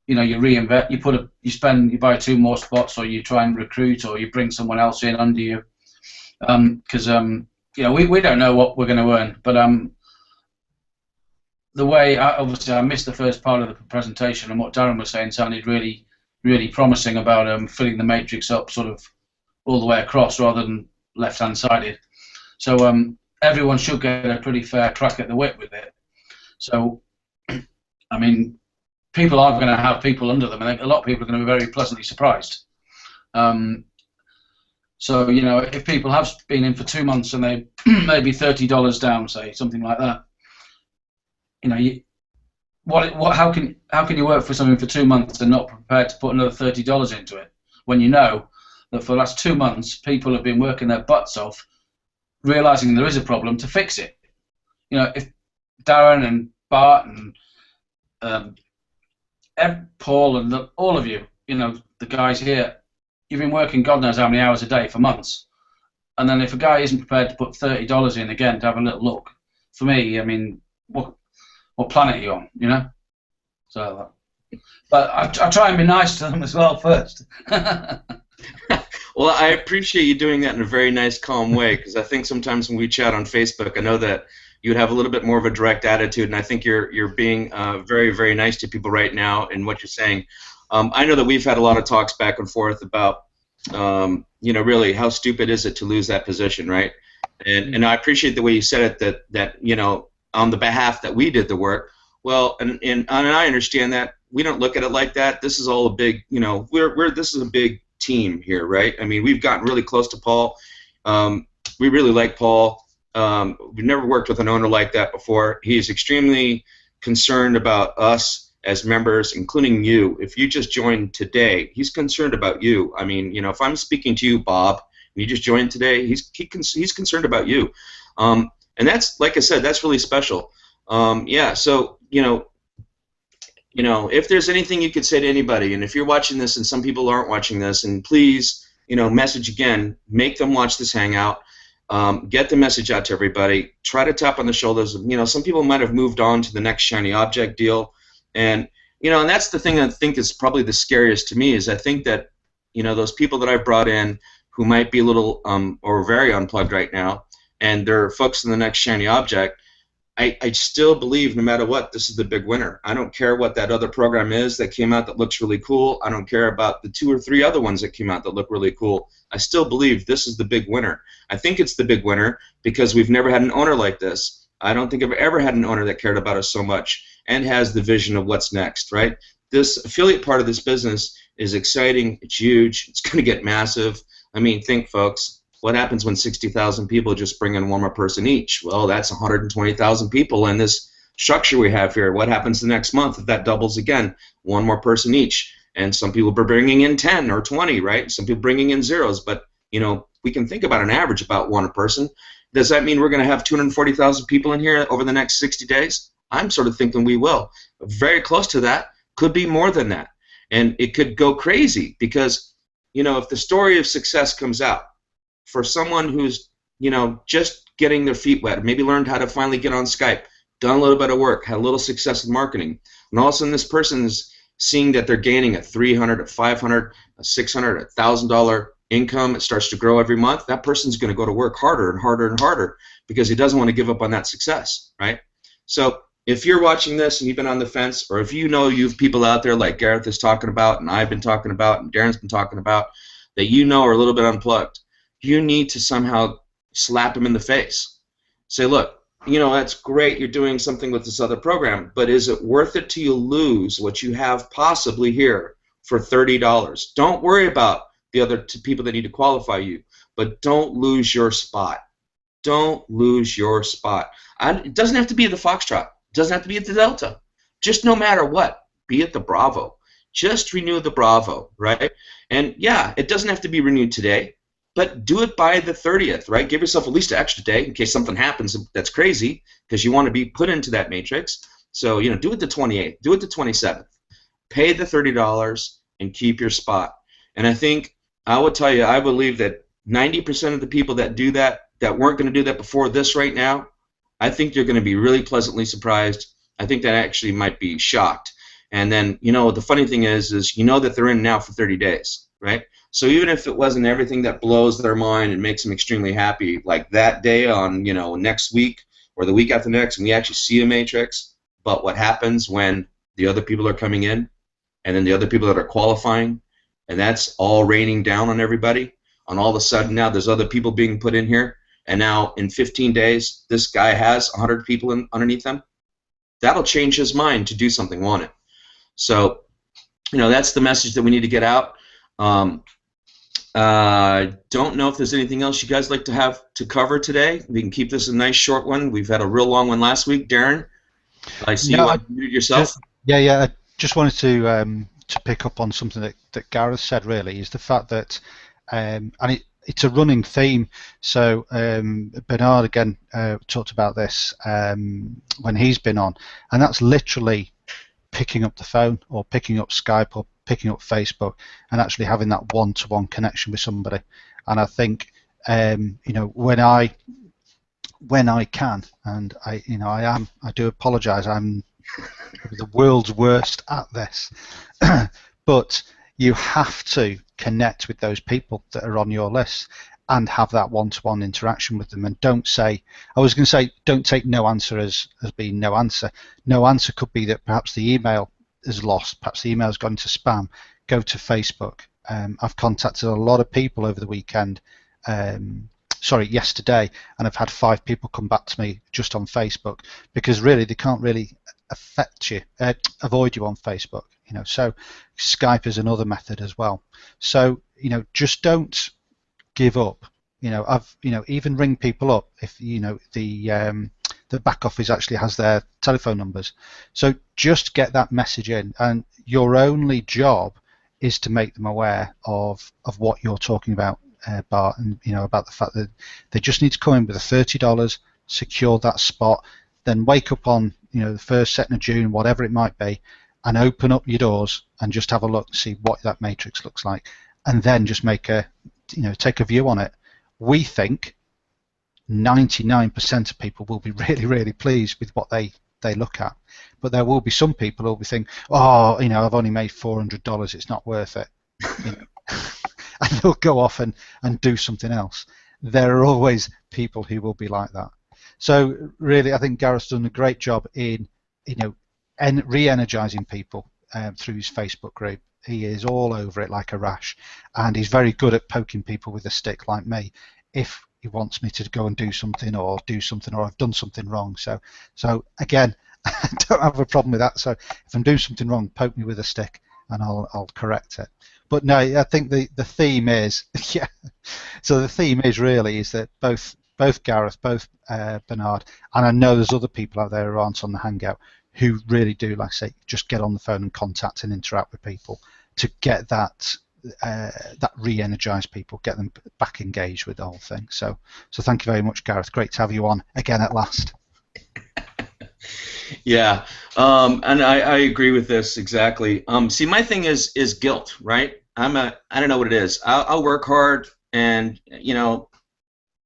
reinvest, you buy 2 more spots, or you try and recruit, or you bring someone else in under you, because you know, we don't know what we're going to earn, but the way, obviously I missed the first part of the presentation, and what Darren was saying sounded really, really promising about filling the matrix up sort of all the way across rather than left-hand sided. So everyone should get a pretty fair crack at the whip with it. So, I mean, people are going to have people under them. I think a lot of people are going to be very pleasantly surprised. So, you know, if people have been in for 2 months and they maybe $30 down, say, something like that, you know, how can you work for something for 2 months and not prepared to put another $30 into it when you know that for the last 2 months people have been working their butts off, realizing there is a problem to fix it. You know, if Darren and Bart and Paul and all of you, you know, the guys here, you've been working God knows how many hours a day for months, and then if a guy isn't prepared to put $30 in again to have a little look, for me, I mean, what planet are you on, you know? So, but I try and be nice to them as well first. Well, I appreciate you doing that in a very nice, calm way, because I think sometimes when we chat on Facebook, I know that you would have a little bit more of a direct attitude, and I think you're being very, very nice to people right now in what you're saying. I know that we've had a lot of talks back and forth about, you know, really how stupid is it to lose that position, right? And I appreciate the way you said it, that you know, on the behalf that we did the work. Well, and I understand that. We don't look at it like that. This is all a big, you know, this is a big team here, right? I mean, we've gotten really close to Paul. We really like Paul. We've never worked with an owner like that before. He's extremely concerned about us as members, including you. If you just joined today, he's concerned about you. I mean, you know, if I'm speaking to you, Bob, and you just joined today, he's concerned about you. And that's, like I said, that's really special. Yeah, so, you know, if there's anything you could say to anybody, and if you're watching this and some people aren't watching this, and please, you know, message again, make them watch this Hangout, get the message out to everybody, try to tap on the shoulders. You know, some people might have moved on to the next shiny object deal, and, you know, and that's the thing I think is probably the scariest to me, is I think that, you know, those people that I've brought in who might be a little or very unplugged right now, and they're focused on the next shiny object, I still believe no matter what, this is the big winner. I don't care what that other program is that came out that looks really cool. I don't care about the 2 or 3 other ones that came out that look really cool. I still believe this is the big winner. I think it's the big winner because we've never had an owner like this. I don't think I've ever had an owner that cared about us so much and has the vision of what's next, right? This affiliate part of this business is exciting. It's huge. It's going to get massive. I mean, think, folks. What happens when 60,000 people just bring in one more person each? Well, that's 120,000 people in this structure we have here. What happens the next month if that doubles again? One more person each. And some people are bringing in 10 or 20, right? Some people bringing in zeros. But, you know, we can think about an average about one person. Does that mean we're going to have 240,000 people in here over the next 60 days? I'm sort of thinking we will. Very close to that. Could be more than that. And it could go crazy because, you know, if the story of success comes out, for someone who's, you know, just getting their feet wet, maybe learned how to finally get on Skype, done a little bit of work, had a little success in marketing, and all of a sudden this person's seeing that they're gaining a $300, a $500, a $600, a $1,000 income, it starts to grow every month, that person's going to go to work harder and harder and harder because he doesn't want to give up on that success, right? So if you're watching this and you've been on the fence, or if you know you have people out there like Gareth is talking about and I've been talking about and Darren's been talking about that you know are a little bit unplugged, you need to somehow slap him in the face. Say, look, you know, that's great you're doing something with this other program, but is it worth it to you lose what you have possibly here for $30? Don't worry about the other people that need to qualify you, but don't lose your spot. Don't lose your spot. It doesn't have to be at the Foxtrot. It doesn't have to be at the Delta. Just no matter what, be at the Bravo. Just renew the Bravo, right? And, yeah, it doesn't have to be renewed today. But do it by the 30th, right? Give yourself at least an extra day in case something happens that's crazy because you want to be put into that matrix. So, you know, do it the 28th. Do it the 27th. Pay the $30 and keep your spot. And I think I will tell you, I believe that 90% of the people that do that weren't going to do that before this right now, I think you're going to be really pleasantly surprised. I think that actually might be shocked. And then, you know, the funny thing is you know that they're in now for 30 days, right? So even if it wasn't everything that blows their mind and makes them extremely happy, like that day on, you know, next week or the week after next, and we actually see a matrix, but what happens when the other people are coming in and then the other people that are qualifying, and that's all raining down on everybody, and all of a sudden now there's other people being put in here, and now in 15 days this guy has 100 people underneath him, that'll change his mind to do something, won't it? So, you know, that's the message that we need to get out. Don't know if there's anything else you guys like to have to cover today. We can keep this a nice short one. We've had a real long one last week. Darren, I see you unmuted yourself. Yeah. I just wanted to pick up on something that Gareth said. Really, is the fact that and it's a running theme. So Bernard again talked about this when he's been on, and that's literally picking up the phone or picking up Skype or picking up Facebook and actually having that one-to-one connection with somebody. And I think you know, when I can, and I do apologise, I'm the world's worst at this, but you have to connect with those people that are on your list and have that one-to-one interaction with them. And don't say, I was going to say, don't take no answer as being no answer. No answer could be that perhaps the email is lost, perhaps the email's gone to spam. Go to Facebook. I've contacted a lot of people over the weekend, yesterday, and I've had 5 people come back to me just on Facebook, because really they can't really avoid you on Facebook. You know, so Skype is another method as well. So, you know, just don't give up. You know, even ring people up if, you know, the back office actually has their telephone numbers. So just get that message in, and your only job is to make them aware of what you're talking about, Bart, and, you know, about the fact that they just need to come in with $30, secure that spot, then wake up on, you know, the 1st, 2nd of June, whatever it might be, and open up your doors and just have a look and see what that matrix looks like, and then just take a view on it. We think 99% of people will be really, really pleased with what they look at, but there will be some people who will be thinking, oh, you know, I've only made $400, it's not worth it, you know? And they'll go off and do something else. There are always people who will be like that. So really, I think Gareth's done a great job in, you know, re-energizing people through his Facebook group. He is all over it like a rash, and he's very good at poking people with a stick like me if he wants me to go and do something or I've done something wrong. So again, I don't have a problem with that. So if I'm doing something wrong, poke me with a stick and I'll correct it. But no, I think the theme is yeah. So the theme is that both Gareth, both Bernard, and I know there's other people out there who aren't on the Hangout who really do, like I say, just get on the phone and contact and interact with people to get that re-energize people, get them back engaged with the whole thing. So thank you very much, Gareth. Great to have you on again at last. Yeah, and I agree with this exactly. See, my thing is guilt, right? I don't know what it is. I'll work hard, and, you know,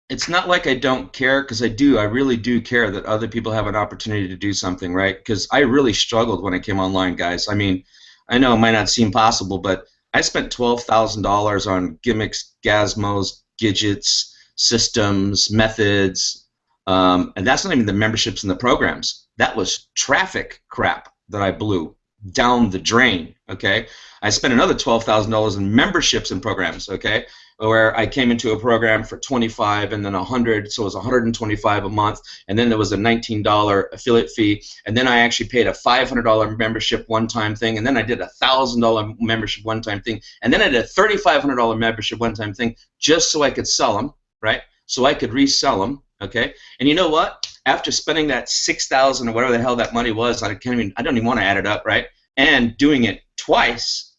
it's not like I don't care, because I do. I really do care that other people have an opportunity to do something, right? Because I really struggled when I came online, guys. I mean, I know it might not seem possible, but I spent $12,000 on gimmicks, gazmos, gadgets, systems, methods, and that's not even the memberships and the programs. That was traffic crap that I blew down the drain, okay? I spent another $12,000 in memberships and programs, okay, where I came into a program for $25 and then $100, so it was $125 a month, and then there was a $19 affiliate fee, and then I actually paid a $500 membership one-time thing, and then I did a $1,000 membership one-time thing, and then I did a $3,500 membership one-time thing just so I could sell them, right? So I could resell them, okay? And you know what? After spending that $6,000 or whatever the hell that money was, I don't even want to add it up, right? And doing it twice,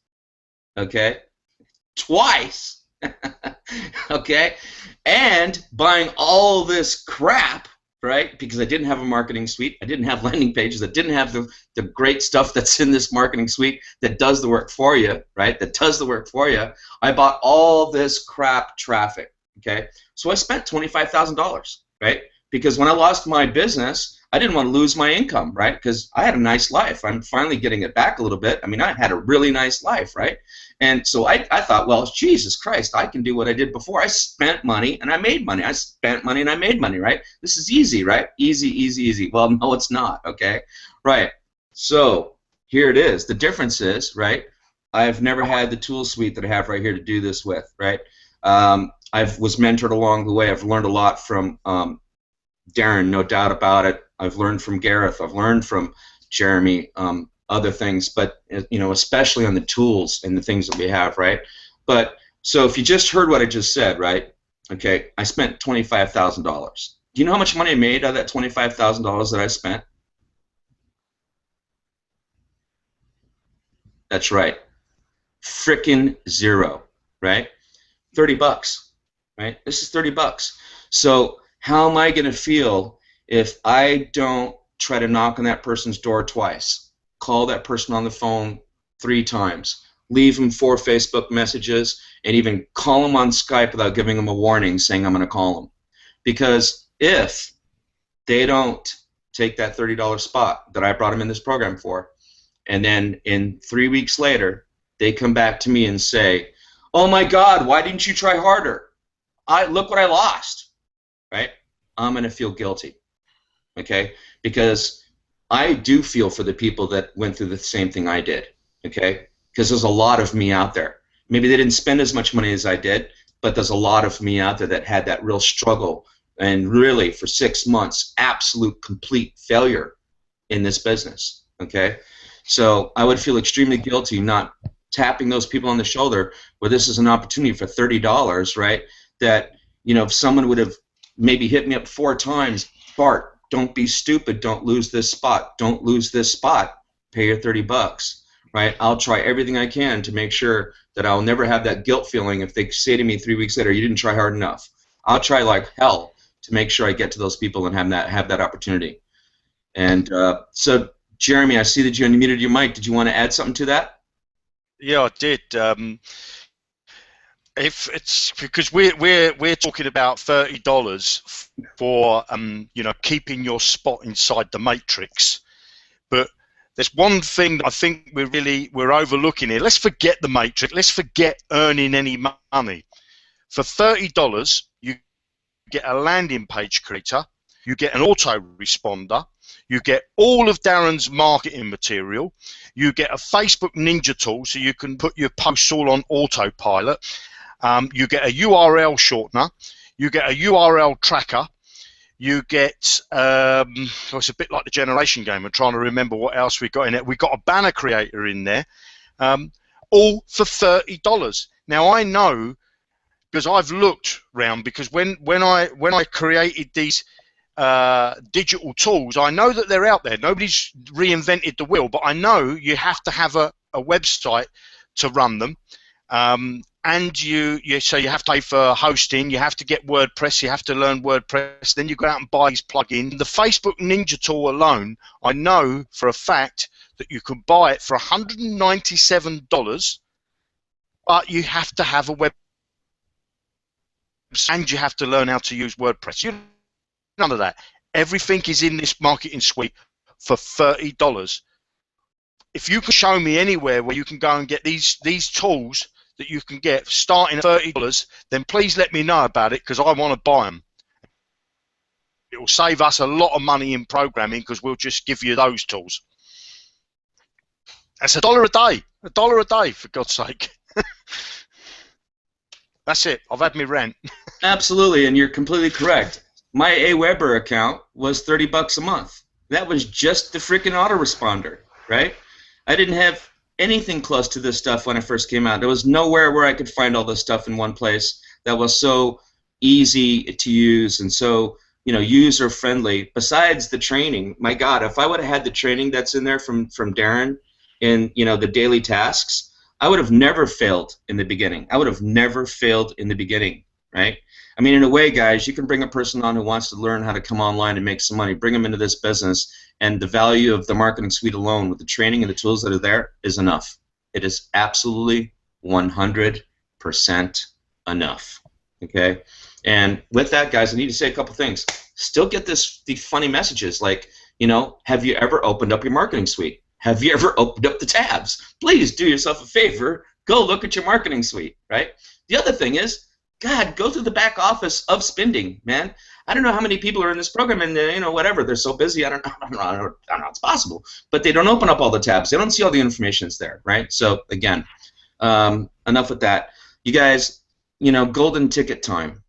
okay? Twice. Okay, and buying all this crap, right? Because I didn't have a marketing suite. I didn't have landing pages. I didn't have the great stuff that's in this marketing suite that does the work for you, right? That does the work for you. I bought all this crap traffic, okay? So I spent $25,000, right? Because when I lost my business, I didn't want to lose my income, right? Because I had a nice life. I'm finally getting it back a little bit. I mean, I had a really nice life, right? And so I thought, well, Jesus Christ, I can do what I did before. I spent money and I made money. I spent money and I made money, right? This is easy, right? Easy, easy, easy. Well, no, it's not, okay? Right. So here it is. The difference is, right, I've never had the tool suite that I have right here to do this with, right? I was mentored along the way. I've learned a lot from Darren, no doubt about it. I've learned from Gareth. I've learned from Jeremy, other things, but especially on the tools and the things that we have, right? But so if you just heard what I just said, right? Okay, I spent $25,000. Do you know how much money I made out of that $25,000 that I spent? That's right, frickin' zero, right? 30 bucks, right? This is 30 bucks. So how am I going to feel if I don't try to knock on that person's door twice? Call that person on the phone 3 times, leave them 4 Facebook messages, and even call them on Skype without giving them a warning saying I'm going to call them. Because if they don't take that $30 spot that I brought them in this program for, and then in 3 weeks later, they come back to me and say, oh my God, why didn't you try harder? Look what I lost, right? I'm going to feel guilty, okay? Because I do feel for the people that went through the same thing I did, okay? Because there's a lot of me out there. Maybe they didn't spend as much money as I did, but there's a lot of me out there that had that real struggle and really for 6 months, absolute complete failure in this business, okay? So I would feel extremely guilty not tapping those people on the shoulder where this is an opportunity for $30, right? That, if someone would have maybe hit me up 4 times, Bart, don't be stupid. Don't lose this spot. Don't lose this spot. Pay your 30 bucks, right? I'll try everything I can to make sure that I'll never have that guilt feeling if they say to me 3 weeks later, you didn't try hard enough. I'll try like hell to make sure I get to those people and have that opportunity. And so, Jeremy, I see that you unmuted your mic. Did you want to add something to that? Yeah, I did. If it's because we're talking about $30 for keeping your spot inside the matrix, but there's one thing that I think we're overlooking here. Let's forget the matrix. Let's forget earning any money. For $30, you get a landing page creator, you get an autoresponder, you get all of Darren's marketing material, you get a Facebook Ninja tool so you can put your posts all on autopilot. You get a URL shortener, you get a URL tracker, you get, it's a bit like the generation game, I'm trying to remember what else we got in it. We got a banner creator in there, all for $30. Now I know, because I've looked round, because when I created these digital tools, I know that they're out there. Nobody's reinvented the wheel, but I know you have to have a website to run them. And so you have to pay for hosting, you have to get WordPress, you have to learn WordPress, then you go out and buy these plugins. The Facebook Ninja tool alone, I know for a fact that you can buy it for $197, but you have to have a web and you have to learn how to use WordPress. None of that. Everything is in this marketing suite for $30. If you can show me anywhere where you can go and get these tools that you can get starting at $30, then please let me know about it, because I want to buy them. It will save us a lot of money in programming, because we'll just give you those tools. That's $1 a day. $1 a day, for God's sake. That's it. I've had my rant. Absolutely, and you're completely correct. My Aweber account was 30 bucks a month. That was just the freaking autoresponder, right? I didn't have anything close to this stuff when I first came out. There was nowhere where I could find all this stuff in one place that was so easy to use and so, user friendly. Besides the training, my God, if I would have had the training that's in there from Darren in the daily tasks, I would have never failed in the beginning. I would have never failed in the beginning. right? I mean, in a way, guys, you can bring a person on who wants to learn how to come online and make some money, bring them into this business, and the value of the marketing suite alone with the training and the tools that are there is enough. It is absolutely 100% enough, okay? And with that, guys, I need to say a couple things. Still get these funny messages like, you know, have you ever opened up your marketing suite? Have you ever opened up the tabs? Please do yourself a favor. Go look at your marketing suite, right? The other thing is, God, go through the back office of Spinding, man. I don't know how many people are in this program, and you know, whatever, they're so busy. I don't know how it's possible, but they don't open up all the tabs. They don't see all the information that's there, right? So again, enough with that. You guys, you know, golden ticket time,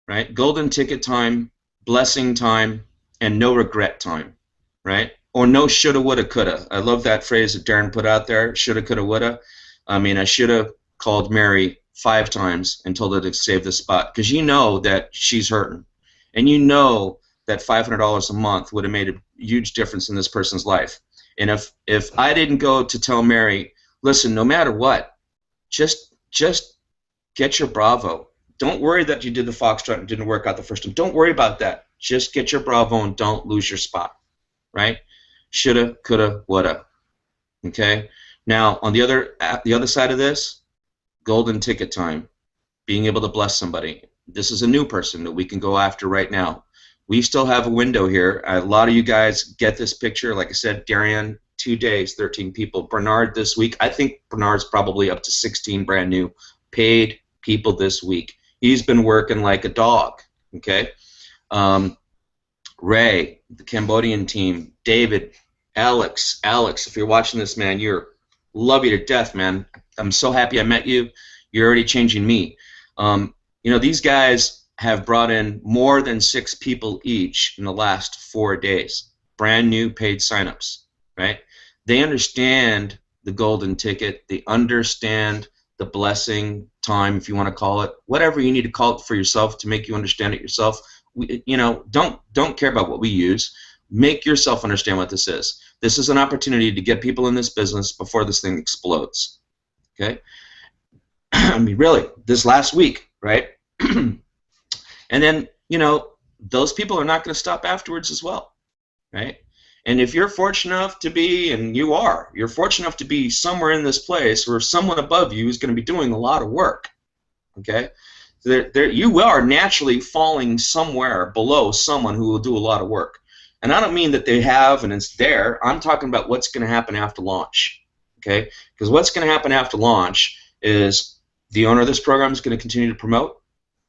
right? Golden ticket time, blessing time, and no regret time, right? Or no shoulda, woulda, coulda. I love that phrase that Darren put out there. Shoulda, coulda, woulda. I mean, I should have called Mary 5 times and told her to save this spot, because you know that she's hurting, and you know that $500 a month would have made a huge difference in this person's life. And if I didn't go to tell Mary, listen, no matter what, just get your Bravo. Don't worry that you did the Foxtrot and didn't work out the first time. Don't worry about that. Just get your Bravo and don't lose your spot, right? Shoulda, coulda, woulda. Okay. Now on the other side of this, golden ticket time, being able to bless somebody. This is a new person that we can go after right now. We still have a window here. A lot of you guys get this picture. Like I said, Darian, 2 days, 13 people. Bernard this week, I think Bernard's probably up to 16 brand new paid people this week. He's been working like a dog, okay? Ray, the Cambodian team, David, Alex, if you're watching this, man, love you to death, man. I'm so happy I met you. You're already changing me. You know, these guys have brought in more than 6 people each in the last 4 days. Brand new paid signups, right? They understand the golden ticket. They understand the blessing time, if you want to call it, whatever you need to call it for yourself to make you understand it yourself. You know, don't care about what we use. Make yourself understand what this is. This is an opportunity to get people in this business before this thing explodes. Okay? I mean, really, this last week, right? And then, you know, those people are not going to stop afterwards as well, right? And if you're fortunate enough to be, and you're fortunate enough to be somewhere in this place where someone above you is going to be doing a lot of work, okay? You are naturally falling somewhere below someone who will do a lot of work. And I don't mean that they have and it's there. I'm talking about what's going to happen after launch, okay? Because what's going to happen after launch is the owner of this program is going to continue to promote.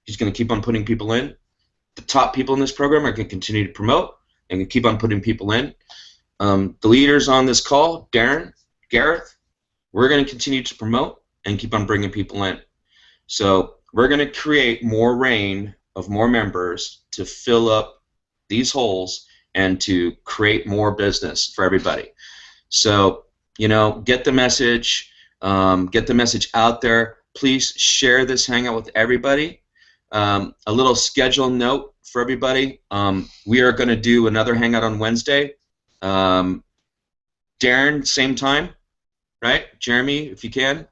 He's going to keep on putting people in. The top people in this program are going to continue to promote and keep on putting people in. The leaders on this call, Darren, Gareth, we're going to continue to promote and keep on bringing people in. So we're going to create more rain of more members to fill up these holes and to create more business for everybody. So, you know, get the message out there. Please share this Hangout with everybody. A little schedule note for everybody. We are going to do another Hangout on Wednesday. Darren, same time, right? Jeremy, if you can.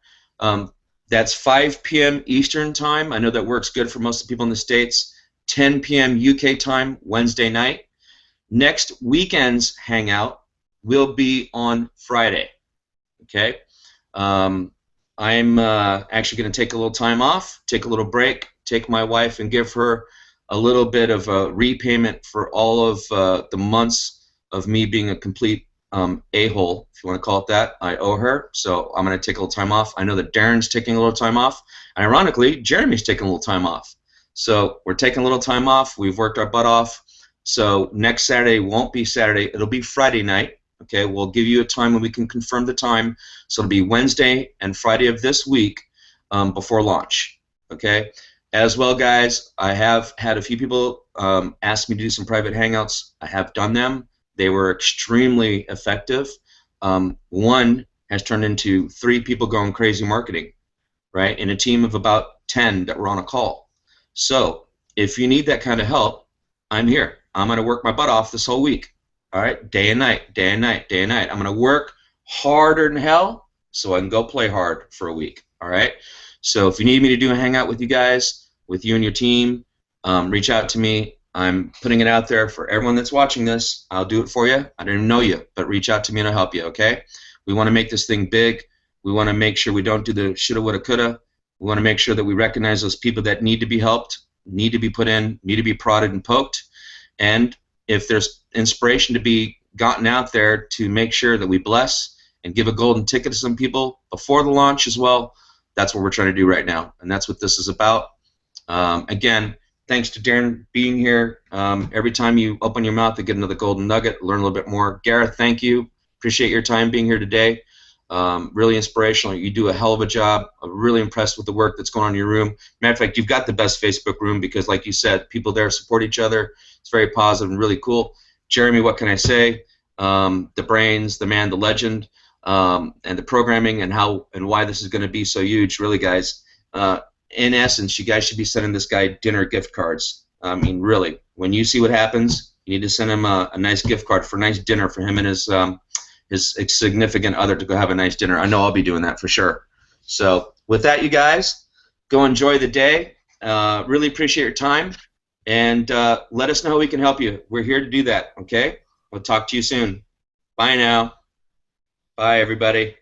That's 5 p.m. Eastern time. I know that works good for most of the people in the States. 10 p.m. UK time, Wednesday night. Next weekend's Hangout will be on Friday. Okay? I'm actually going to take a little time off, take a little break, take my wife and give her a little bit of a repayment for all of the months of me being a complete a-hole, if you want to call it that. I owe her, so I'm going to take a little time off. I know that Darren's taking a little time off. And ironically, Jeremy's taking a little time off. So we're taking a little time off. We've worked our butt off. So next Saturday won't be Saturday. It'll be Friday night. Okay, we'll give you a time when we can confirm the time. So it'll be Wednesday and Friday of this week before launch. Okay. As well, guys, I have had a few people ask me to do some private Hangouts. I have done them. They were extremely effective. One has turned into 3 people going crazy marketing, right, in a team of about 10 that were on a call. So if you need that kind of help, I'm here. I'm going to work my butt off this whole week. All right, day and night, day and night, day and night. I'm going to work harder than hell so I can go play hard for a week. All right. So if you need me to do a Hangout with you guys, with you and your team, reach out to me. I'm putting it out there for everyone that's watching this. I'll do it for you. I don't even know you, but reach out to me and I'll help you, okay? We want to make this thing big. We want to make sure we don't do the shoulda, woulda, coulda. We want to make sure that we recognize those people that need to be helped, need to be put in, need to be prodded and poked. And if there's inspiration to be gotten out there to make sure that we bless and give a golden ticket to some people before the launch as well, that's what we're trying to do right now. And that's what this is about. Again, thanks to Darren being here. Every time you open your mouth to get another golden nugget, learn a little bit more. Gareth, thank you. Appreciate your time being here today. Really inspirational. You do a hell of a job. I'm really impressed with the work that's going on in your room. Matter of fact, you've got the best Facebook room because, like you said, people there support each other. It's very positive and really cool. Jeremy, what can I say? The brains, the man, the legend, and the programming and how and why this is going to be so huge. Really, guys. In essence, you guys should be sending this guy dinner gift cards. I mean, really, when you see what happens, you need to send him a nice gift card for a nice dinner for him and his significant other to go have a nice dinner. I know I'll be doing that for sure. So with that, you guys, go enjoy the day. Really appreciate your time, and let us know how we can help you. We're here to do that, okay? We'll talk to you soon. Bye now. Bye, everybody.